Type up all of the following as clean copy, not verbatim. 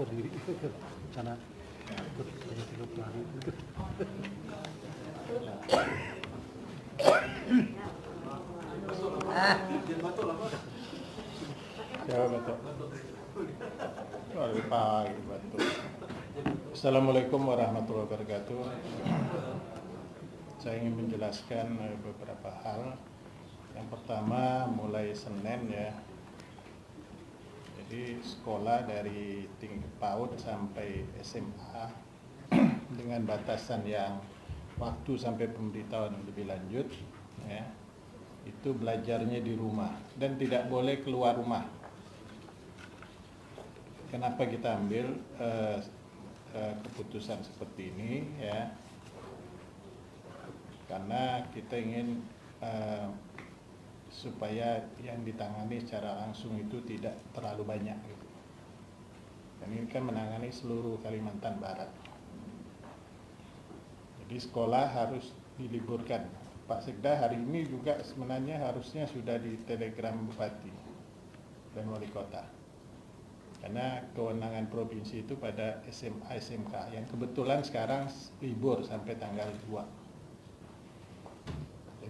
lapor diri karena ikut 30 hari. Siapa batuk? Pagi batuk. Assalamualaikum warahmatullahi wabarakatuh. Saya ingin menjelaskan beberapa hal. Yang pertama, mulai Senin ya. Jadi sekolah dari tingkat PAUD sampai SMA dengan batasan yang waktu sampai pemberitahuan lebih lanjut ya, itu belajarnya di rumah dan tidak boleh keluar rumah. Kenapa kita ambil keputusan seperti ini ya? Karena kita ingin supaya yang ditangani secara langsung itu tidak terlalu banyak gitu. Dan ini kan menangani seluruh Kalimantan Barat. Jadi sekolah harus diliburkan. Pak Sekda hari ini juga sebenarnya harusnya sudah di telegram Bupati dan Wali Kota. Karena kewenangan provinsi itu pada SMA SMK yang kebetulan sekarang libur sampai tanggal 2.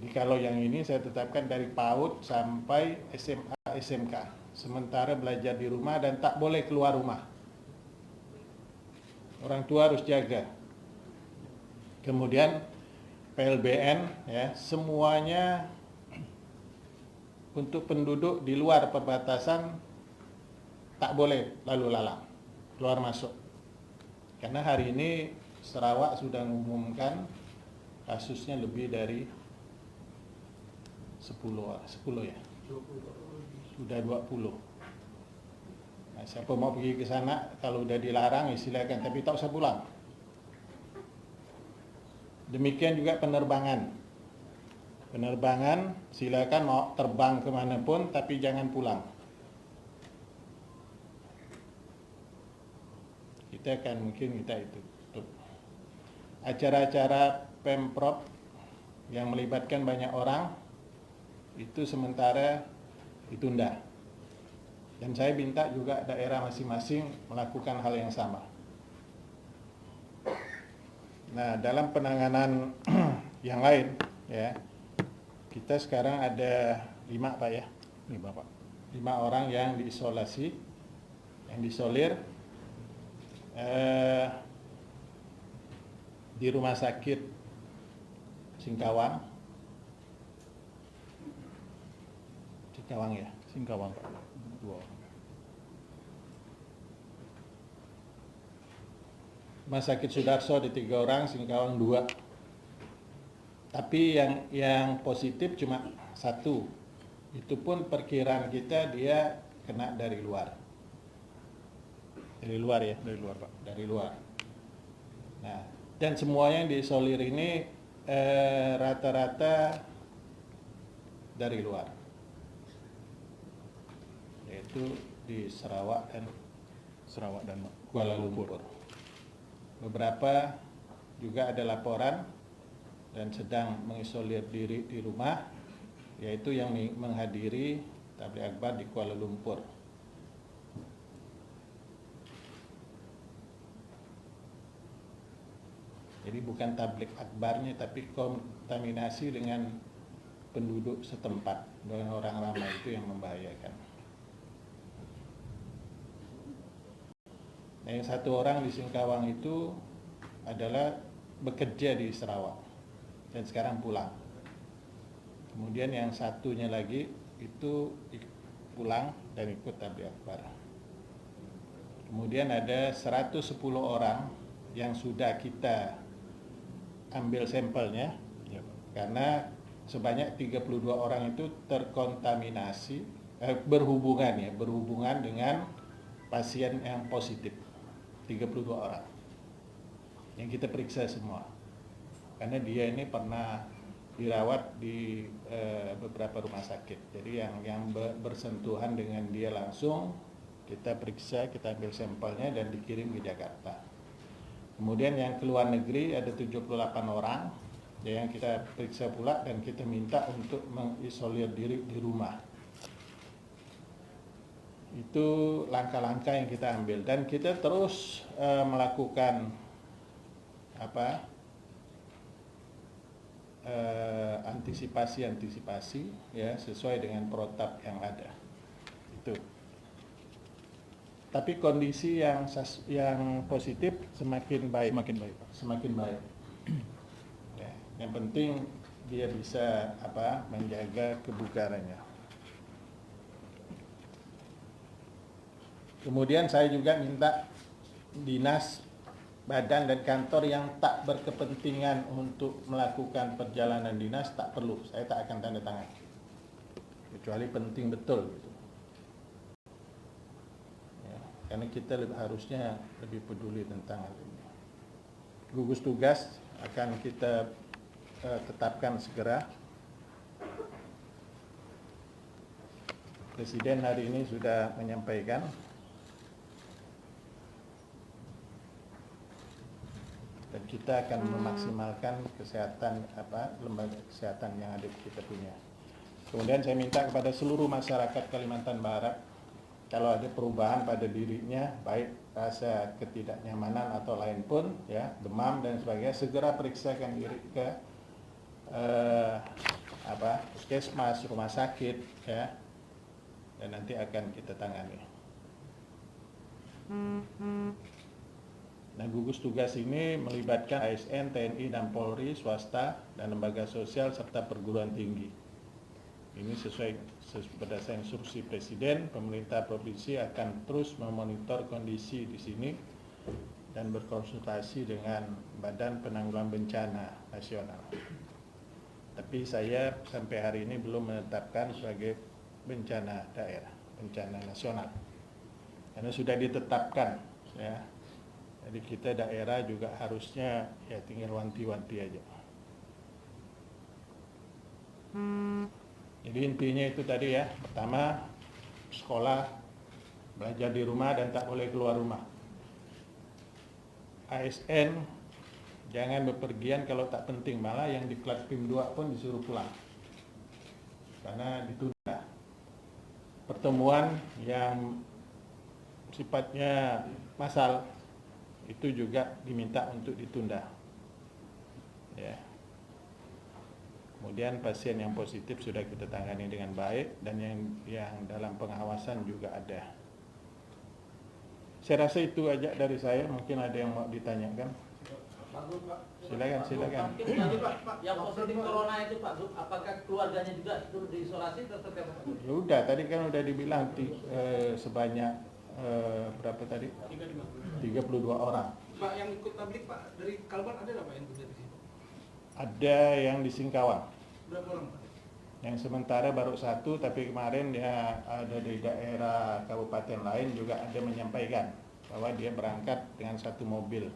Jadi kalau yang ini saya tetapkan dari PAUD sampai SMA SMK. Sementara belajar di rumah dan tak boleh keluar rumah. Orang tua harus jaga. Kemudian PLBN ya, semuanya untuk penduduk di luar perbatasan tak boleh lalu lalang, keluar masuk. Karena hari ini Sarawak sudah mengumumkan kasusnya lebih dari 10 ya. Sudah 20. Nah, siapa mau pergi ke sana kalau udah dilarang ya silakan, tapi tak usah pulang. Demikian juga penerbangan. Penerbangan silakan mau terbang kemanapun tapi jangan pulang. Kita akan mungkin kita itu tutup. Acara-acara Pemprov yang melibatkan banyak orang itu sementara ditunda. Dan saya minta juga daerah masing-masing melakukan hal yang sama. Nah, dalam penanganan yang lain ya, kita sekarang ada 5 Pak ya. 5 Pak. 5 orang yang diisolasi, yang diisolir di rumah sakit Singkawang ya, Singkawang Pak. 2 orang. Rumah sakit Sudarso di 3 orang, Singkawang 2. Tapi yang positif cuma 1. Itu pun perkiraan kita dia kena dari luar. Dari luar ya? Dari luar Pak. Dari luar. Nah, dan semua yang diisolir ini rata-rata dari luar. Yaitu di Sarawak dan Kuala Lumpur. Beberapa juga ada laporan dan sedang mengisolir diri di rumah, yaitu yang menghadiri tabligh akbar di Kuala Lumpur. Jadi bukan tabligh akbarnya, tapi kontaminasi dengan penduduk setempat, dengan orang ramai, itu yang membahayakan. Nah, yang 1 orang di Singkawang itu adalah bekerja di Sarawak dan sekarang pulang. Kemudian yang satunya lagi itu pulang dan ikut tabligh akbar. Kemudian ada 110 orang yang sudah kita ambil sampelnya ya, karena sebanyak 32 orang itu terkontaminasi berhubungan dengan pasien yang positif. 32 orang yang kita periksa semua, karena dia ini pernah dirawat di beberapa rumah sakit. Jadi yang bersentuhan dengan dia langsung kita periksa, kita ambil sampelnya dan dikirim ke Jakarta. Kemudian yang keluar negeri ada 78 orang yang kita periksa pula dan kita minta untuk mengisolir diri di rumah. Itu langkah-langkah yang kita ambil dan kita terus melakukan antisipasi ya sesuai dengan protap yang ada. Itu. Tapi kondisi yang positif semakin baik. Semakin baik. Ya, yang penting dia bisa menjaga kebugarannya. Kemudian saya juga minta dinas, badan dan kantor yang tak berkepentingan untuk melakukan perjalanan dinas tak perlu, saya tak akan tanda tangan. Kecuali penting betul gitu. Ya, karena kita harusnya lebih peduli tentang hal ini. Gugus tugas akan kita tetapkan segera. Presiden hari ini sudah menyampaikan dan kita akan memaksimalkan kesehatan lembaga kesehatan yang ada kita punya. Kemudian saya minta kepada seluruh masyarakat Kalimantan Barat, kalau ada perubahan pada dirinya, baik rasa ketidaknyamanan atau lain pun, ya demam dan sebagainya, segera periksakan diri ke puskesmas, rumah sakit, ya, dan nanti akan kita tangani. Nah, gugus tugas ini melibatkan ASN, TNI, dan Polri, swasta, dan lembaga sosial, serta perguruan tinggi. Ini sesuai berdasarkan instruksi Presiden, pemerintah provinsi akan terus memonitor kondisi di sini dan berkonsultasi dengan Badan Penanggulangan Bencana Nasional. Tapi saya sampai hari ini belum menetapkan sebagai bencana daerah, bencana nasional. Karena sudah ditetapkan, ya. Jadi kita daerah juga harusnya ya tinggal wanti-wanti aja. Jadi intinya itu tadi ya. Pertama, sekolah, belajar di rumah dan tak boleh keluar rumah. ASN jangan bepergian kalau tak penting, malah yang di kelas PIM 2 pun disuruh pulang. Karena ditunda. Pertemuan yang sifatnya massal itu juga diminta untuk ditunda. Ya. Kemudian pasien yang positif sudah kita tangani dengan baik dan yang dalam pengawasan juga ada. Saya rasa itu aja dari saya, mungkin ada yang mau ditanyakan. Silakan. Pak, yang positif corona itu Pak Gub, apakah keluarganya juga turut diisolasi atau tetap Pak? Ya udah, tadi kan udah dibilang sebanyak berapa tadi? 32 orang. Pak, yang ikut tablik Pak dari Kalbar ada nggak Pak yang ikut di sini? Ada yang di Singkawang. Berapa orang Pak? Yang sementara baru satu, tapi kemarin dia ada di daerah kabupaten lain juga ada menyampaikan bahwa dia berangkat dengan satu mobil.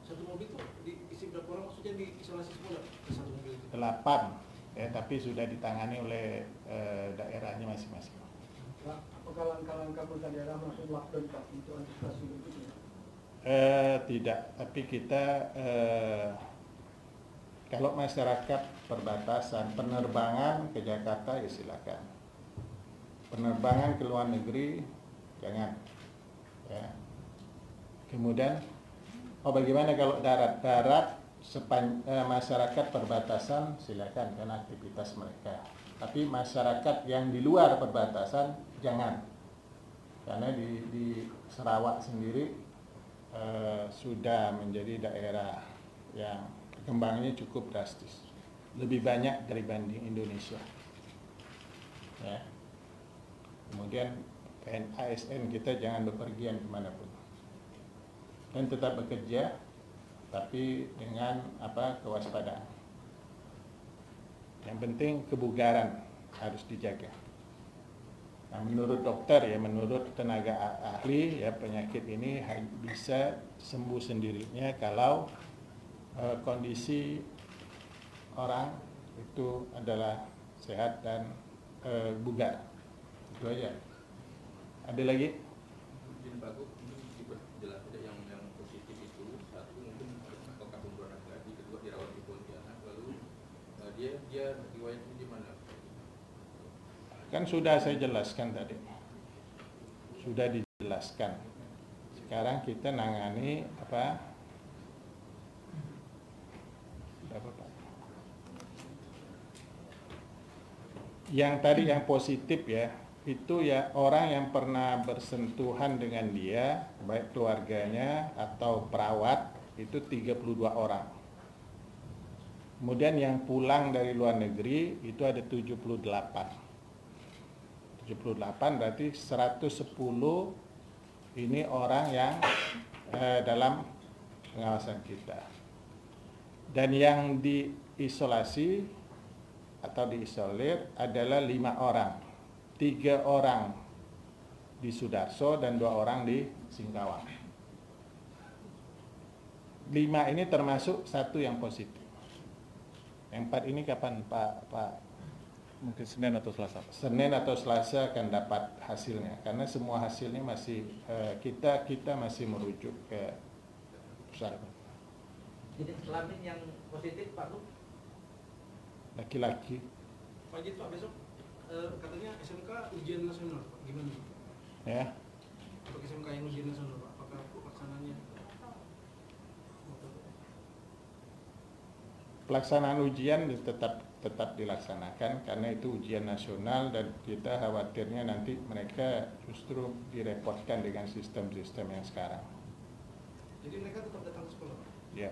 Satu mobil itu diisi berapa orang? Maksudnya diisolasi semua satu mobil itu? 8, ya, tapi sudah ditangani oleh daerahnya masing-masing. Pak, apakah langkah-langkah pemerintah daerah melakukan lockdown Pak untuk antisipasi berikutnya? Tidak, tapi kita kalau masyarakat perbatasan penerbangan ke Jakarta ya silakan. Penerbangan ke luar negeri jangan. Ya. Kemudian, bagaimana kalau darat? Darat masyarakat perbatasan silakan karena aktivitas mereka. Tapi masyarakat yang di luar perbatasan jangan. Karena di Sarawak sendiri sudah menjadi daerah yang perkembangannya cukup drastis, lebih banyak dibanding Indonesia. Ya. Kemudian ASN kita jangan bepergian kemanapun dan tetap bekerja, tapi dengan kewaspadaan. Yang penting kebugaran harus dijaga. Nah, menurut dokter ya, menurut tenaga ahli ya, penyakit ini bisa sembuh sendirinya kalau kondisi orang itu adalah sehat dan bugar. Itu aja. Ada lagi? Mungkin Pak Gub, jelas saja yang positif itu satu mungkin apakah pembunuhan lagi, kedua dirawat di Pontianak, lalu dia riwayatnya di mana? Kan sudah saya jelaskan tadi. sudah dijelaskan. Sekarang kita nangani apa? Berapa, Pak? Yang tadi yang positif ya, itu ya orang yang pernah bersentuhan dengan dia, baik keluarganya atau perawat, itu 32 orang. Kemudian yang pulang dari luar negeri itu ada 78. 78 berarti 110 ini orang yang dalam pengawasan kita. Dan yang diisolasi atau diisolir adalah 5 orang. 3 orang di Sudarso dan 2 orang di Singkawang. 5 ini termasuk 1 yang positif. Yang 4 ini kapan Pak? Mungkin Senin atau Selasa. Senin atau Selasa akan dapat hasilnya. Karena semua hasilnya masih kita masih merujuk ke pusat. Jenis kelamin yang positif Pak Gub? Laki-laki. Pak Jit, Pak, besok katanya SMK ujian nasional, Pak. Gimana? Ya. Untuk SMK yang ujian nasional, Pak, apakah pelaksananya? Pelaksanaan ujian tetap dilaksanakan karena itu ujian nasional dan kita khawatirnya nanti mereka justru direpotkan dengan sistem-sistem yang sekarang. Jadi mereka tetap datang ke sekolah, Pak? Ya.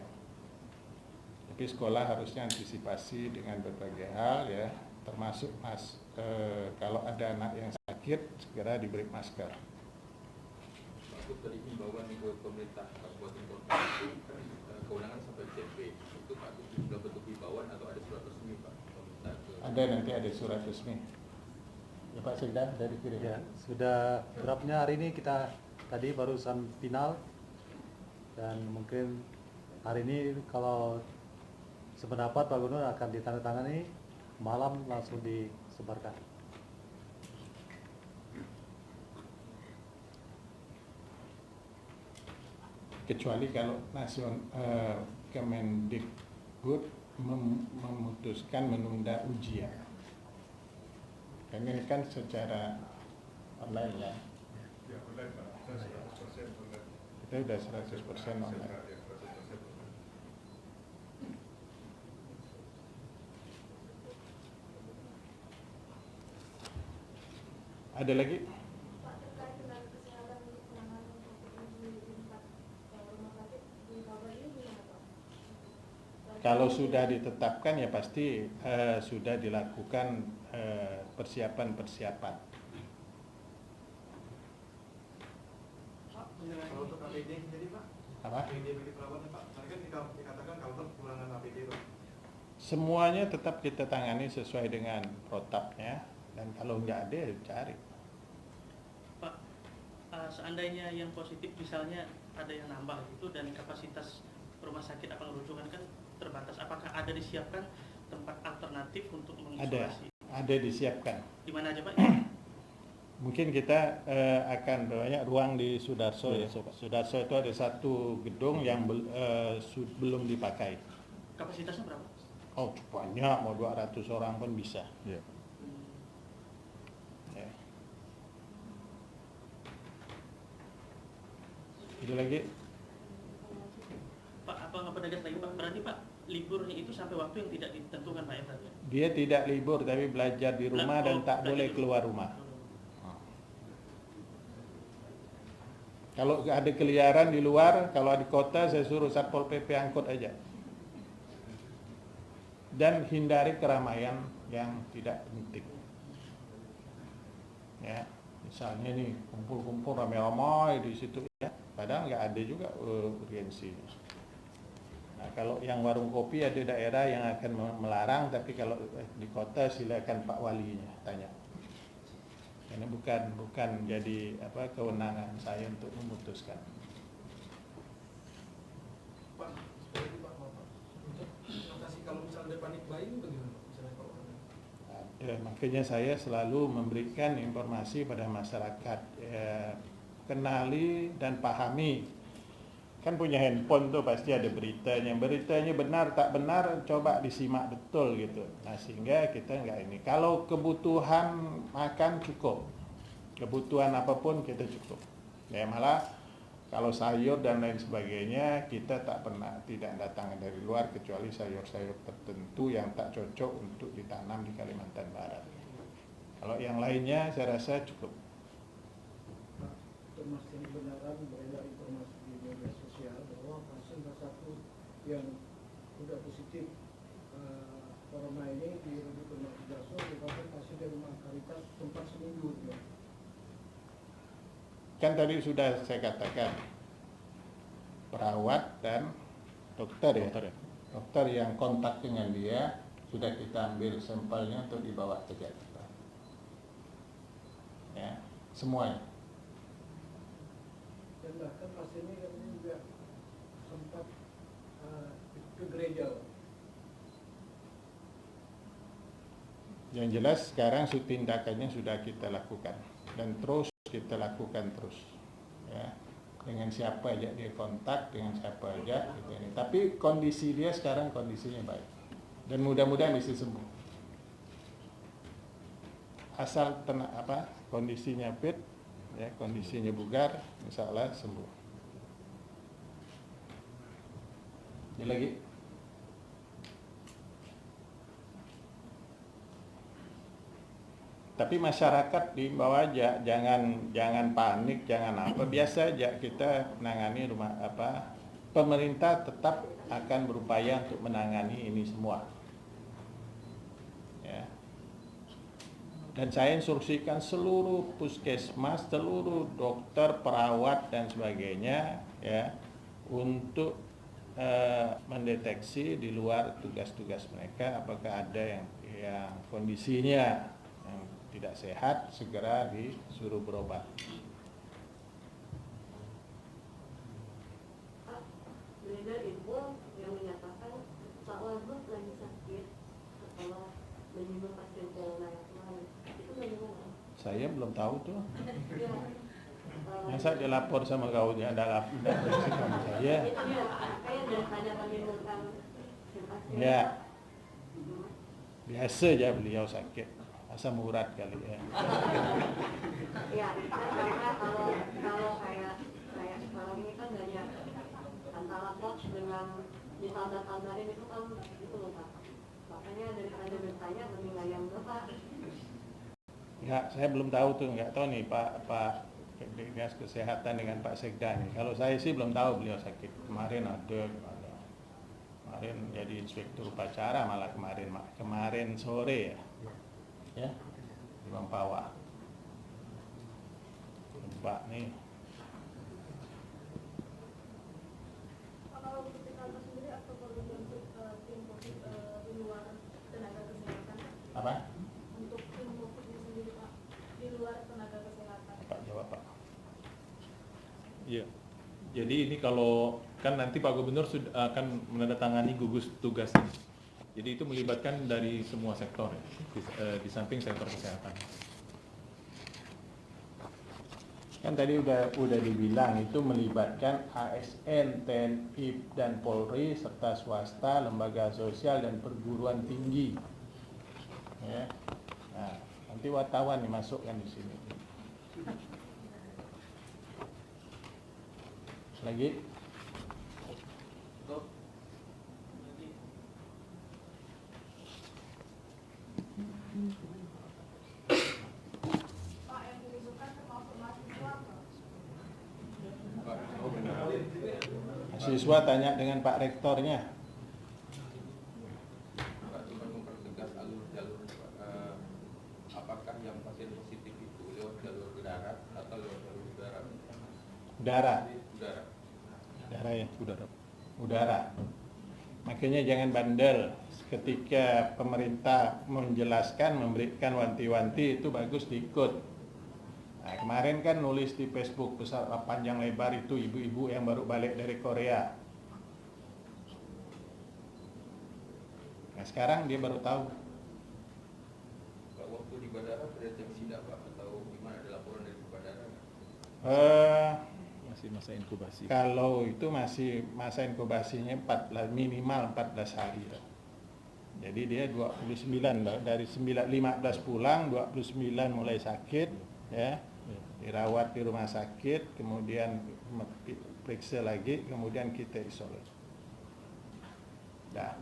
Tapi sekolah harusnya antisipasi dengan berbagai hal ya, termasuk kalau ada anak yang sakit segera diberi masker. Pak Gub, tadi himbauan ke pemerintah kabupaten kota itu kan kewenangan sampai CP. Itu Pak Gub sudah bentuk himbauan atau ada surat resmi Pak? Nanti ada surat resmi. Ya Pak Sekda dari kiri. Ya, sudah draftnya hari ini kita tadi barusan final dan mungkin hari ini kalau sependapat Pak Gubernur akan ditandatangani malam langsung disebarkan. Kecuali kalau Kemendikbud memutuskan menunda ujian. Karena ini kan secara online ya. Kita sudah 100% online. Ada lagi? Pak, terkait tenaga kesehatan untuk penanganan COVID-19 di 4 rumah sakit di Bogor ini gimana Pak? Kalau sudah ditetapkan ya pasti sudah dilakukan persiapan-persiapan. Pak, kalau untuk APD jadi Pak, Apa? APD bagi perawatnya Pak, tadi kan dikatakan kalau kekurangan APD Pak. Semuanya tetap kita tangani sesuai dengan protapnya dan kalau nggak ada ya cari. Pak, seandainya yang positif misalnya ada yang nambah gitu dan kapasitas rumah sakit apa rujukan kan terbatas, apakah ada disiapkan tempat alternatif untuk mengisolasi? Ada disiapkan. Di mana aja Pak? Mungkin kita akan banyak ruang di Sudarso ya. Sudarso itu ada satu gedung yang belum dipakai. Kapasitasnya berapa? Oh banyak, mau 200 orang pun bisa. Ya. Ya. Itu lagi. Pak, apa nggak pedagang lagi Pak? Berarti Pak liburnya itu sampai waktu yang tidak ditentukan Pak ya berarti? Dia tidak libur tapi belajar di rumah dan tak boleh keluar rumah. Kalau ada keliaran di luar, kalau di kota saya suruh Satpol PP angkut aja. Dan hindari keramaian yang tidak penting. Ya, misalnya nih kumpul-kumpul ramai-ramai di situ ya, padahal nggak ada juga urgensinya. Nah, kalau yang warung kopi ada daerah yang akan melarang, tapi kalau di kota silakan Pak Walinya tanya. Ini bukan jadi kewenangan saya untuk memutuskan. Pak, seperti Pak, untuk mengatasi kalau misalnya ada panik buying bagaimana Pak? Misalnya kalau Makanya saya selalu memberikan informasi pada masyarakat, kenali dan pahami. Kan punya handphone tuh pasti ada beritanya. Beritanya benar tak benar coba disimak betul gitu. Nah sehingga kita nggak ini. Kalau kebutuhan makan cukup, kebutuhan apapun kita cukup. Ya malah kalau sayur dan lain sebagainya kita tidak datang dari luar kecuali sayur-sayur tertentu yang tak cocok untuk ditanam di Kalimantan Barat. Kalau yang lainnya saya rasa cukup. Termasuk ini benaran beredar informasi di media sosial bahwa pasien salah satu yang sudah positif corona ini dirujuk ke rumah Tigaso, merupakan pasien dari rumah Caritas tempat seminggu. Ya. Kan tadi sudah saya katakan perawat dan dokter ya. Dokter yang kontak dengan dia sudah kita ambil sampelnya untuk dibawa ke Jakarta. Ya, semuanya. Dan bahkan pasien ini juga sempat ke gereja. Yang jelas sekarang tindakannya sudah kita lakukan dan terus kita lakukan terus. Ya. Dengan siapa aja dia kontak, dengan siapa aja gitu ini. Tapi kondisi dia sekarang kondisinya baik dan mudah-mudahan bisa sembuh. Asal kondisinya fit, ya kondisinya bugar, insya Allah sembuh. Ada lagi? Tapi masyarakat diimbau aja, jangan panik, jangan apa, biasa aja kita menangani pemerintah tetap akan berupaya untuk menangani ini semua. Ya. Dan saya instruksikan seluruh puskesmas, seluruh dokter, perawat dan sebagainya ya untuk mendeteksi di luar tugas-tugas mereka apakah ada yang kondisinya tidak sehat, segera disuruh berobat. Beredar info yang menyatakan Pak Wagub lagi sakit setelah menyinggung pasien corona yang kemarin. Itu bagaimana? Saya belum tahu tuh. Ya, Masa dia lapor sama kau dia ada lapor sama saya. itu dia, kayak daripada menimbulkan pasien. Ya. Biasa aja beliau sakit. Asam urat kali ya. Ya, karena kalau kayak sekarang ini kan banyak antara hoax dengan ditambah-tambahin itu kan itu loh Pak. Makanya daripada bertanya mending yang Bapak. Ya, saya belum tahu tuh, nggak tahu nih Pak Dinas Kesehatan dengan Pak Sekda nih. Kalau saya sih belum tahu beliau sakit. Kemarin kemarin jadi inspektur upacara malah kemarin sore ya di Mampawa. Pak nih. Kalau untuk kita sendiri atau perlu bentuk tim COVID di luar tenaga kesehatan? Apa? Untuk tim COVID sendiri Pak di luar tenaga kesehatan. Pak jawab Pak. Iya. Jadi ini kalau kan nanti Pak Gubernur sudah akan menandatangani gugus tugas ini. Jadi itu melibatkan dari semua sektor ya, di samping sektor kesehatan. Kan tadi udah dibilang itu melibatkan ASN, TNI dan Polri serta swasta, lembaga sosial dan perguruan tinggi. Ya. Nah, nanti wartawan dimasukkan di sini. Lagi? Pak yang dirujukan termasuk mahasiswa Pak? Siswa tanya dengan Pak Rektornya. Pak, cuma mempertegas jalur apakah yang pasien positif itu lewat jalur darat atau lewat jalur udara? Udara. Udara. Udara ya? Udara. Makanya jangan bandel. Ketika pemerintah menjelaskan, memberikan wanti-wanti itu bagus diikut. Nah, kemarin kan nulis di Facebook besar panjang lebar itu ibu-ibu yang baru balik dari Korea. Nah, sekarang dia baru tahu. Pak, waktu di bandara terdeteksi tidak Pak atau gimana, ada laporan dari bandara? Masih masa inkubasi. Kalau itu masih masa inkubasinya minimal 14 hari. Jadi dia 29 dari 15 pulang, 29 mulai sakit ya. dirawat di rumah sakit, kemudian periksa lagi, kemudian kita isolasi. Dah.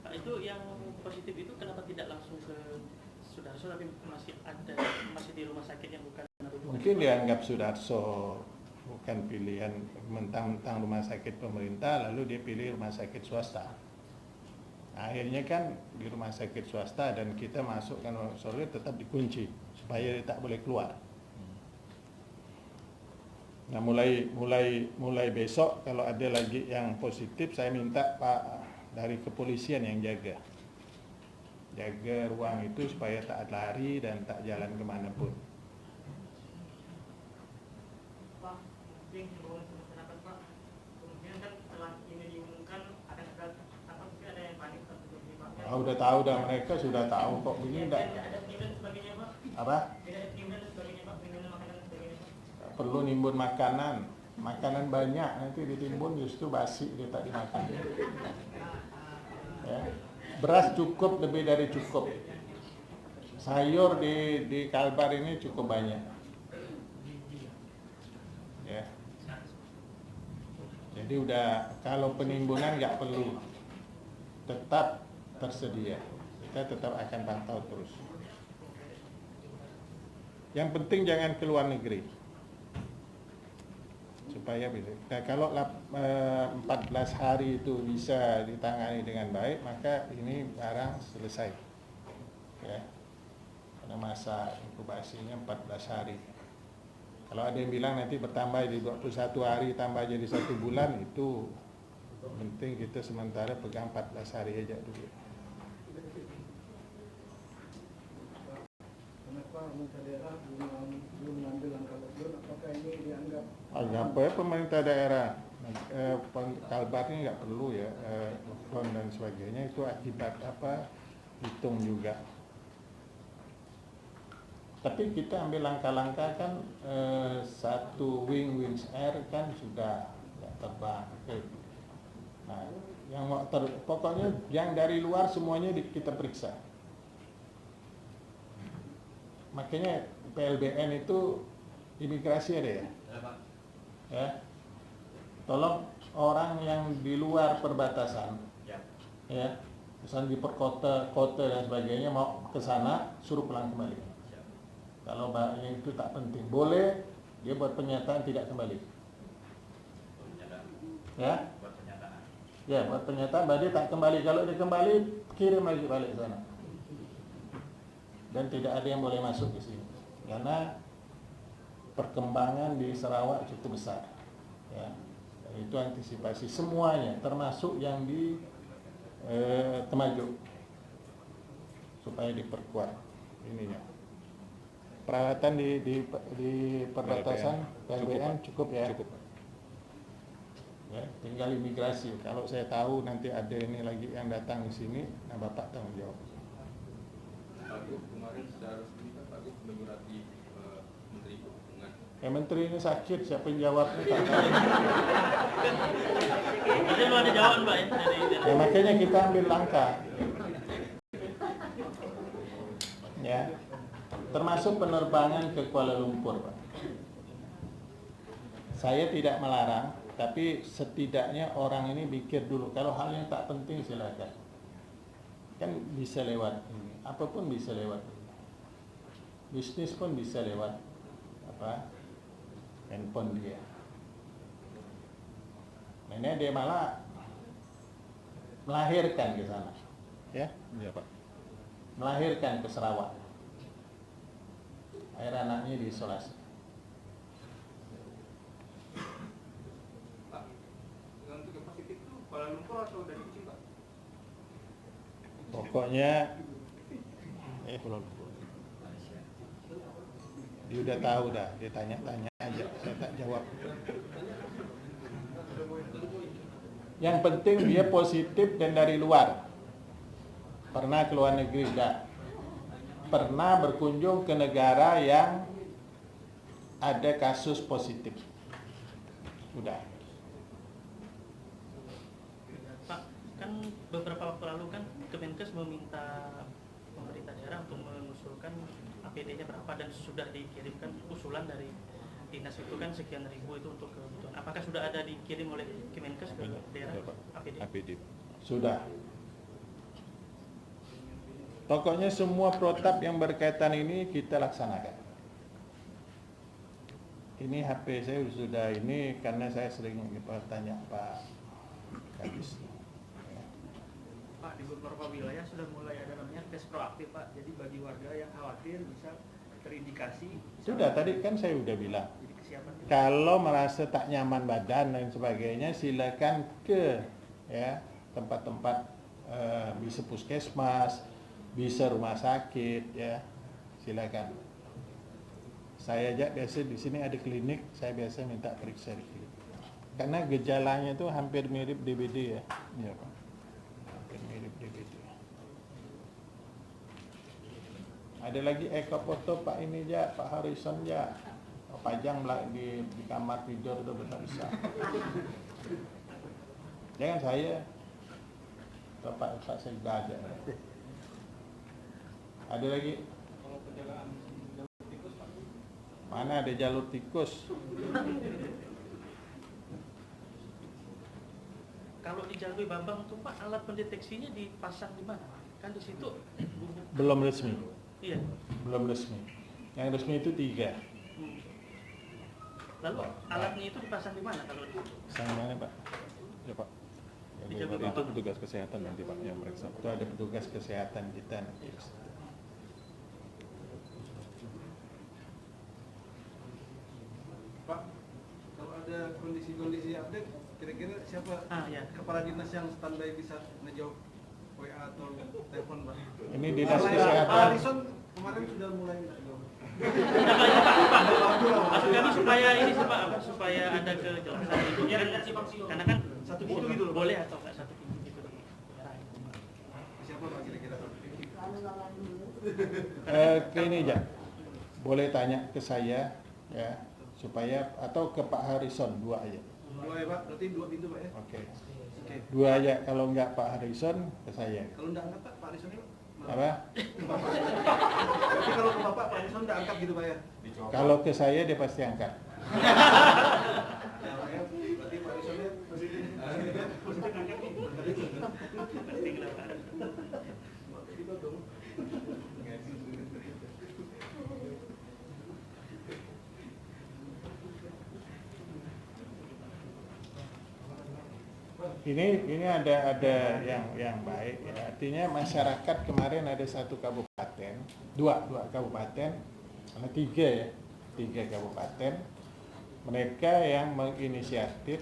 Pak, itu yang positif itu kenapa tidak langsung ke Sudarso tapi masih di rumah sakit yang bukan rujukan? Mungkin dianggap Sudarso bukan pilihan, mentang-mentang rumah sakit pemerintah lalu dia pilih rumah sakit swasta. Akhirnya kan di rumah sakit swasta dan kita masukkan Solo tetap dikunci supaya dia tak boleh keluar. Nah mulai besok kalau ada lagi yang positif, saya minta Pak dari kepolisian yang jaga ruang itu supaya tak lari dan tak jalan kemana pun. Pak, mungkin pendapat Pak, kemudian kan setelah ini diumumkan ada mungkin ada yang panik tertutup di Pak. Udah tahu dah, mereka sudah tahu kok begini enggak. Ada penyimpan sebagainya Pak. Apa? Tidak ada penyimpan sebagainya Pak, penyimpan makanan dan sebagainya Pak. Perlu nimbun makanan banyak, nanti ditimbun justru basi dia tak dimakan. Ya. Beras cukup, lebih dari cukup. Sayur di Kalbar ini cukup banyak. Ya. Jadi udah, kalau penimbunan nggak perlu, tetap tersedia. Kita tetap akan pantau terus. Yang penting jangan keluar negeri. Supaya bisa. Nah, kalau 14 hari itu bisa ditangani dengan baik, maka ini barang selesai. Ya. Karena masa inkubasinya 14 hari. Kalau ada yang bilang nanti bertambah jadi 21 hari, tambah jadi 1 bulan, itu penting kita sementara pegang 14 hari aja dulu. Kenapa pemerintah daerah belum mengambil langkah tersebut? Apakah ini dianggap Apa ya pemerintah daerah Kalbar ini nggak perlu ya lockdown dan sebagainya, itu akibat apa hitung juga. Tapi kita ambil langkah-langkah kan, satu Wings Air kan sudah terbang. Nah, yang pokoknya yang dari luar semuanya kita periksa. Makanya PLBN itu imigrasi ada ya? Ya. Tolong orang yang di luar perbatasan, ya, misalnya di kota dan sebagainya mau ke sana, suruh pulang kembali. Kalau yang itu tak penting, boleh dia buat pernyataan tidak kembali. Ya, ya buat pernyataan bahwa dia tak kembali. Kalau dia kembali, kirim lagi balik ke sana. Dan tidak ada yang boleh masuk ke sini, karena perkembangan di Sarawak cukup besar. Ya, itu antisipasi semuanya, termasuk yang di Temajuk, supaya diperkuat ininya. Peralatan di perbatasan PLBN cukup ya. Cukup. Ya, tinggal imigrasi. Kalau saya tahu nanti ada ini lagi yang datang di sini, nah Bapak tanggung jawab. Pak Gub, kemarin secara resmi kan Pak Gub menyurati Menteri Perhubungan. Menteri ini sakit, siapa yang jawabnya tak tahu. Itu belum ada jawaban Pak ya dari Ya, makanya kita ambil langkah. Ya. Termasuk penerbangan ke Kuala Lumpur, Pak. Saya tidak melarang, tapi setidaknya orang ini pikir dulu. Kalau hal yang tak penting silakan. Kan bisa lewat ini, apapun bisa lewat ini. Bisnis pun bisa lewat handphone dia. Ini dia malah melahirkan ke sana, ya? Iya Pak. Melahirkan ke Sarawak. Akhir anaknya diisolasi. Pak, untuk yang positif itu Kuala Lumpur atau dari Kuching Pak? Pokoknya dia udah tahu dah, dia tanya-tanya aja, saya tak jawab. Yang penting dia positif dan dari luar. Pernah ke luar negeri enggak? Pernah berkunjung ke negara yang ada kasus positif. Udah. Pak, kan beberapa waktu lalu kan Kemenkes meminta pemerintah daerah untuk mengusulkan APD-nya berapa dan sudah dikirimkan usulan dari dinas itu kan sekian ribu itu untuk kebutuhan. Apakah sudah ada dikirim oleh Kemenkes ke daerah APD? Sudah. Pokoknya semua protap yang berkaitan ini kita laksanakan. Ini HP saya sudah ini karena saya sering bertanya Pak Kadis. Pak, di beberapa wilayah sudah mulai ada namanya tes proaktif Pak. Jadi bagi warga yang khawatir bisa terindikasi. Sudah tadi kan saya udah bilang. Jadi kesiapan. Kalau merasa tak nyaman badan dan sebagainya, silakan ke ya tempat-tempat bisa puskesmas, bisa rumah sakit ya, silakan. Saya aja biasa di sini ada klinik, saya biasa minta periksa di klinik. Karena gejalanya itu hampir mirip DBD ya. Iya Pak. Hampir mirip DBD. Ada lagi ekofoto Pak ini aja, Pak Harrison ya. Pajang di kamar tidur itu besar-besar. Jangan saya, Pak Sekda aja. Ada lagi? Mana ada jalur tikus? Kalau di Jalui Bambang tuh Pak, alat pendeteksinya dipasang di mana? Kan di situ Belum resmi. Iya. Belum resmi. Yang resmi itu 3. Lalu alatnya itu dipasang di mana kalau di Sang mana Pak? Ya Pak. Di Yang Jawa itu Barat. petugas kesehatan nanti Pak yang meriksa. Itu ada petugas kesehatan kita nanti. Pak, kalau ada kondisi-kondisi update, kira-kira siapa ya. kepala dinas yang standby bisa ngejawab WA atau telepon Pak? Ini dinas Pak kesehatan. Harrison kemarin sudah mulai jawab. Maksud kami supaya ini supaya ada kejelasan itu karena kan satu pintu gitu loh. Boleh atau enggak satu pintu gitu di daerah itu. Siapa Pak kira-kira? Ini aja. Boleh tanya ke saya ya supaya atau ke Pak Harrison 2 aja. 2 ya Pak, berarti 2 pintu Pak ya? Oke. 2 aja, kalau enggak Pak Harrison ke saya. Kalau enggak angkat Pak Harrison ini Apa? Berarti kalau ke Bapak, Pak Harrison enggak angkat gitu Pak ya? Kalau ke saya dia pasti angkat. Ya, Pak, ya. Berarti Pak Harrisonnya Ini ada yang baik ya. Artinya masyarakat kemarin ada 1 kabupaten, 2 kabupaten, karena 3 ya, 3 kabupaten. Mereka yang menginisiatif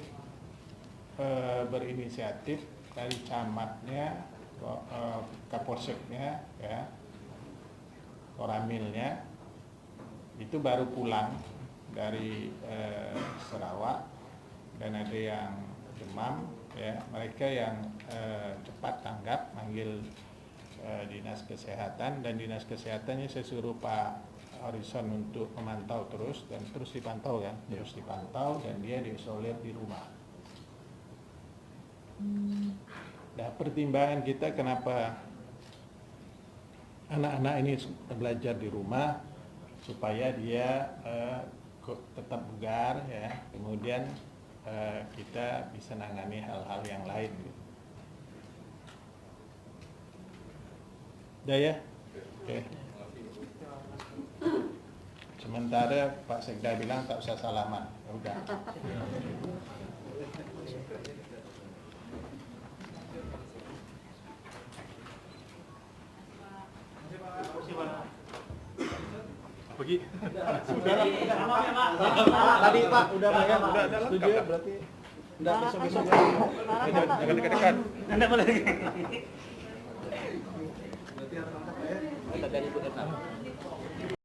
berinisiatif dari camatnya, kapolseknya, ya, koramilnya itu baru pulang dari Sarawak dan ada yang demam. Ya, mereka yang cepat tanggap manggil dinas kesehatan, dan dinas kesehatannya saya suruh Pak Harrison untuk memantau terus dan terus dipantau kan, terus dipantau dan dia diisolir di rumah. Nah, pertimbangan kita kenapa anak-anak ini belajar di rumah supaya dia tetap bugar ya, kemudian kita bisa nangani hal-hal yang lain gitu. Udah ya? Oke. Sementara Pak Sekda bilang tak usah salaman. Ya udah. Pergi. Tadi Pak udah bayar Pak. Udah Setuju ya berarti. Enggak besok-besok. Jangan dekat-dekat. Anda boleh. berarti harus angkat Pak ya? Kita dari Bu Erna.